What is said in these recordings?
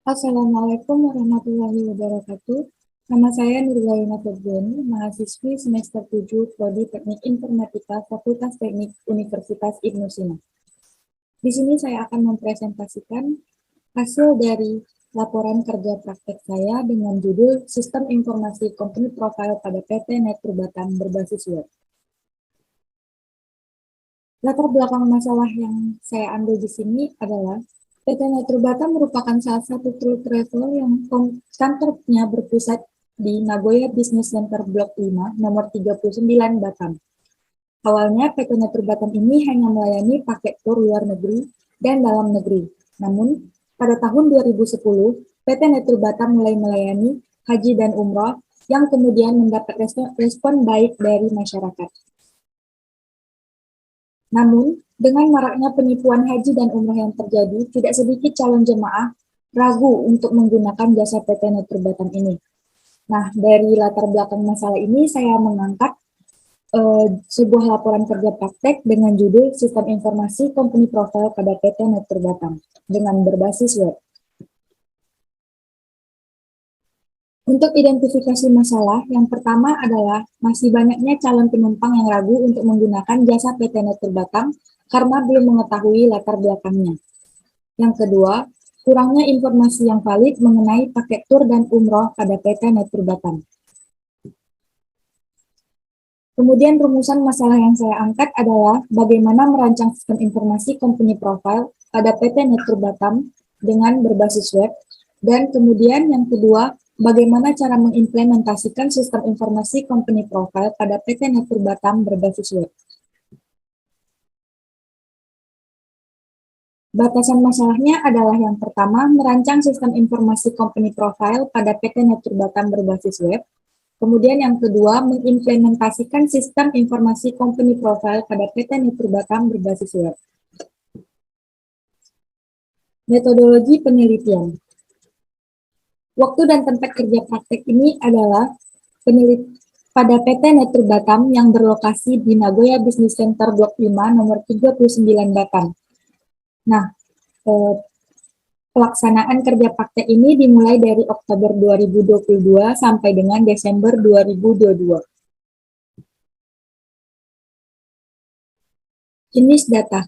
Assalamualaikum warahmatullahi wabarakatuh. Nama saya Nurlayna Febriani, mahasiswi semester 7 Prodi Teknik Informatika Fakultas Teknik Universitas Ibnu Sina. Di sini saya akan mempresentasikan hasil dari laporan kerja praktek saya dengan judul Sistem Informasi Company Profile pada PT Netru Batam berbasis web. Latar belakang masalah yang saya ambil di sini adalah PT Metro Batam merupakan salah satu tour travel yang kantornya berpusat di Nagoya Business Center Blok 5, nomor 39 Batam. Awalnya PT Metro Batam ini hanya melayani paket tur luar negeri dan dalam negeri. Namun, pada tahun 2010, PT Metro Batam mulai melayani haji dan umroh yang kemudian mendapat respon baik dari masyarakat. Namun, dengan maraknya penipuan haji dan umrah yang terjadi, tidak sedikit calon jemaah ragu untuk menggunakan jasa PT Netru Batam ini. Nah, dari latar belakang masalah ini, saya mengangkat sebuah laporan kerja praktek dengan judul Sistem Informasi Company Profile pada PT Netru Batam dengan berbasis web. Untuk identifikasi masalah, yang pertama adalah masih banyaknya calon penumpang yang ragu untuk menggunakan jasa PT Netru Batam karena belum mengetahui latar belakangnya. Yang kedua, kurangnya informasi yang valid mengenai paket tur dan umroh pada PT Netru Batam. Kemudian rumusan masalah yang saya angkat adalah bagaimana merancang sistem informasi company profile pada PT Netru Batam dengan berbasis web. Dan kemudian yang kedua, bagaimana cara mengimplementasikan sistem informasi company profile pada PT Netru Batam berbasis web. Batasan masalahnya adalah yang pertama, merancang sistem informasi company profile pada PT Netru Batam berbasis web. Kemudian yang kedua, mengimplementasikan sistem informasi company profile pada PT Netru Batam berbasis web. Metodologi penelitian. Waktu dan tempat kerja praktek ini adalah pada PT Netru Batam yang berlokasi di Nagoya Business Center Blok 5 nomor 39 Batam. Nah, pelaksanaan kerja praktek ini dimulai dari Oktober 2022 sampai dengan Desember 2022. Jenis data.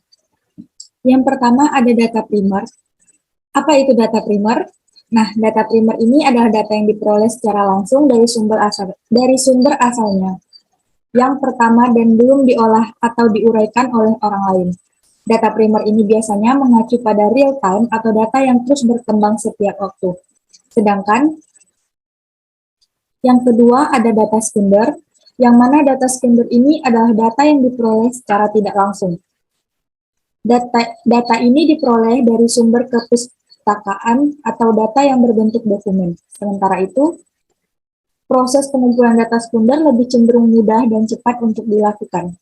Yang pertama ada data primer. Apa itu data primer? Nah, data primer ini adalah data yang diperoleh secara langsung dari sumber asalnya. Yang pertama dan belum diolah atau diuraikan oleh orang lain. Data primer ini biasanya mengacu pada real time atau data yang terus berkembang setiap waktu. Sedangkan yang kedua ada data sekunder, yang mana data sekunder ini adalah data yang diperoleh secara tidak langsung. Data ini diperoleh dari sumber perpustakaan atau data yang berbentuk dokumen. Sementara itu, proses pengumpulan data sekunder lebih cenderung mudah dan cepat untuk dilakukan.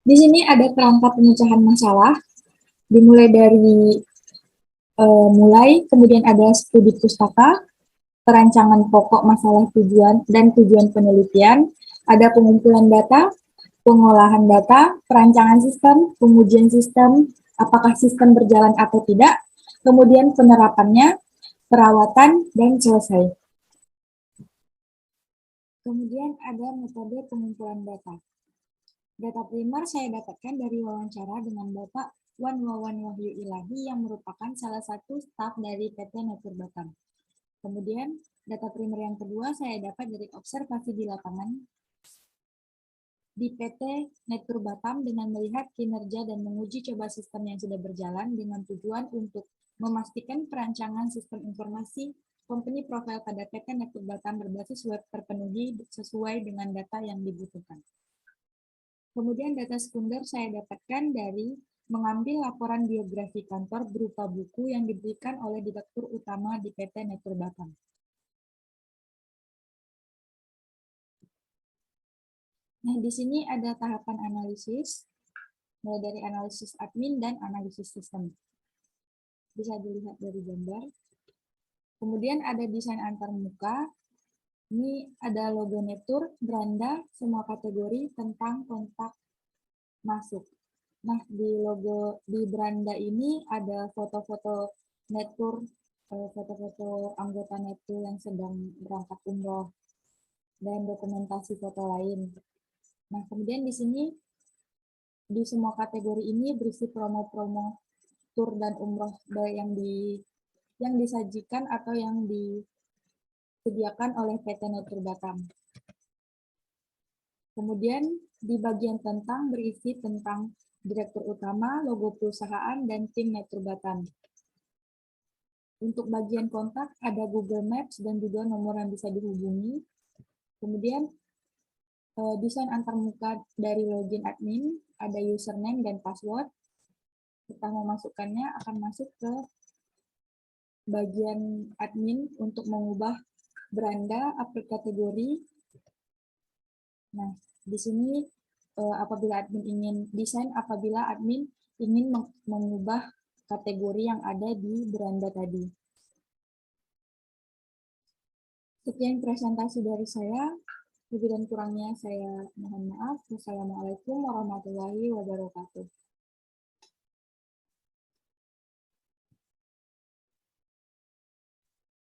Di sini ada perangkat pemecahan masalah, dimulai dari kemudian ada studi pustaka, perancangan pokok masalah tujuan dan tujuan penelitian, ada pengumpulan data, pengolahan data, perancangan sistem, pengujian sistem, apakah sistem berjalan atau tidak, kemudian penerapannya, perawatan, dan selesai. Kemudian ada metode pengumpulan data. Data primer saya dapatkan dari wawancara dengan Bapak Wan Wawan Wahyu Ilahi yang merupakan salah satu staf dari PT Netru Batam. Kemudian data primer yang kedua saya dapat dari observasi di lapangan di PT Netru Batam dengan melihat kinerja dan menguji coba sistem yang sudah berjalan dengan tujuan untuk memastikan perancangan sistem informasi company profile pada PT Netru Batam berbasis web terpenuhi sesuai dengan data yang dibutuhkan. Kemudian data sekunder saya dapatkan dari mengambil laporan biografi kantor berupa buku yang diberikan oleh direktur utama di PT Netru Batam. Nah, di sini ada tahapan analisis, mulai dari analisis admin dan analisis sistem. Bisa dilihat dari gambar. Kemudian ada desain antarmuka. Ini ada logo Netur, beranda, semua kategori tentang kontak masuk. Nah, di beranda ini ada foto-foto Netur, foto-foto anggota Netur yang sedang berangkat umroh, dan dokumentasi foto lain. Nah, kemudian di sini, di semua kategori ini berisi promo-promo tur dan umroh yang disajikan atau yang disediakan oleh PT Netur Batam. Kemudian di bagian tentang berisi tentang direktur utama, logo perusahaan, dan tim Netur Batam. Untuk bagian kontak ada Google Maps dan juga nomor yang bisa dihubungi. Kemudian desain antarmuka dari login admin, ada username dan password. Kita memasukkannya akan masuk ke bagian admin untuk mengubah beranda upload kategori. Nah, di sini apabila admin ingin mengubah kategori yang ada di beranda tadi. Sekian presentasi dari saya. Lebih dan kurangnya saya mohon maaf. Wassalamualaikum warahmatullahi wabarakatuh.